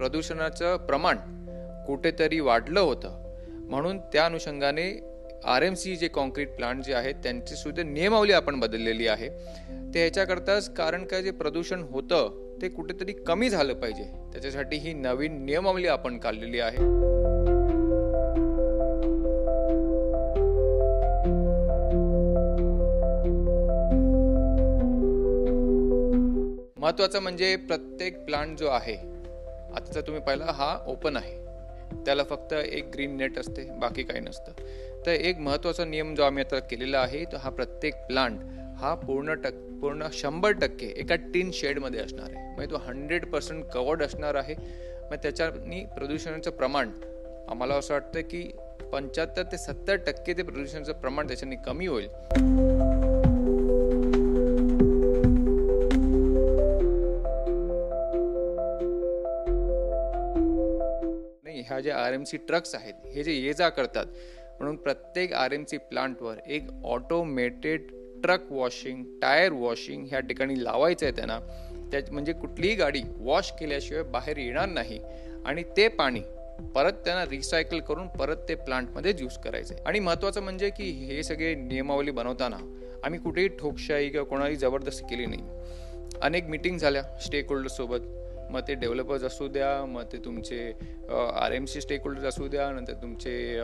प्रदूषणाचं प्रमाण कुठेतरी वाढलं होतं, म्हणून त्या अनुषंगाने RMC जे कॉन्क्रीट प्लांट जे आहेत त्यांची सुद्धा नियमावली आपण बदललेली आहे. ते ह्याच्याकरताच कारण काय जे प्रदूषण होतं ते कुठेतरी कमी झालं पाहिजे, त्याच्यासाठी ही नवीन नियमावली आपण काढलेली आहे. महत्वाचं म्हणजे प्रत्येक प्लांट जो आहे, आता जर तुम्ही पाहिला हा ओपन आहे, त्याला फक्त एक ग्रीन नेट असते, बाकी काही नसतं. तर एक महत्त्वाचा नियम जो आम्ही आता केलेला आहे, तो हा प्रत्येक प्लांट हा पूर्ण 100% एका टीन शेडमध्ये असणार आहे. म्हणजे तो 100% कवर्ड असणार आहे. मग त्याच्यानी प्रदूषणाचं प्रमाण आम्हाला असं वाटतं की 75 ते 70% ते प्रदूषणाचं प्रमाण त्याच्यानी कमी होईल. ह्या ज्या RMC ट्रक्स आहेत हे जे ये जा करतात, म्हणून प्रत्येक RMC प्लांटवर एक automated truck washing, tyre washing ह्या ठिकाणी लावायचं आहे त्यांना. म्हणजे कुठलीही गाडी वॉश केल्याशिवाय बाहेर येणार नाही आणि ते पाणी परत त्यांना रिसायकल करून परत ते प्लांटमध्ये यूज करायचं आहे. आणि महत्त्वाचं म्हणजे की हे सगळे नियमावली बनवताना आम्ही कुठेही ठोकशाही किंवा कोणाही जबरदस्ती केली नाही. अनेक मीटिंग झाल्या स्टेक होल्डर्ससोबत, मग ते डेव्हलपर्स असू द्या, मग ते तुमचे RMC स्टेक होल्डर्स असू द्या, नंतर तुमचे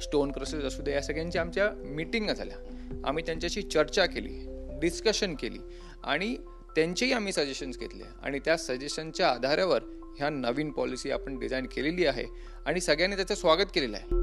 स्टोन क्रशर्स असू द्या, या सगळ्यांच्या आमच्या मीटिंग झाल्या. आम्ही त्यांच्याशी चर्चा केली, डिस्कशन केली आणि त्यांचेही आम्ही सजेशन्स घेतले आणि त्या सजेशनच्या आधारावर ह्या नवीन पॉलिसी आपण डिझाईन केलेली आहे आणि सगळ्यांनी त्याचं स्वागत केलेलं आहे.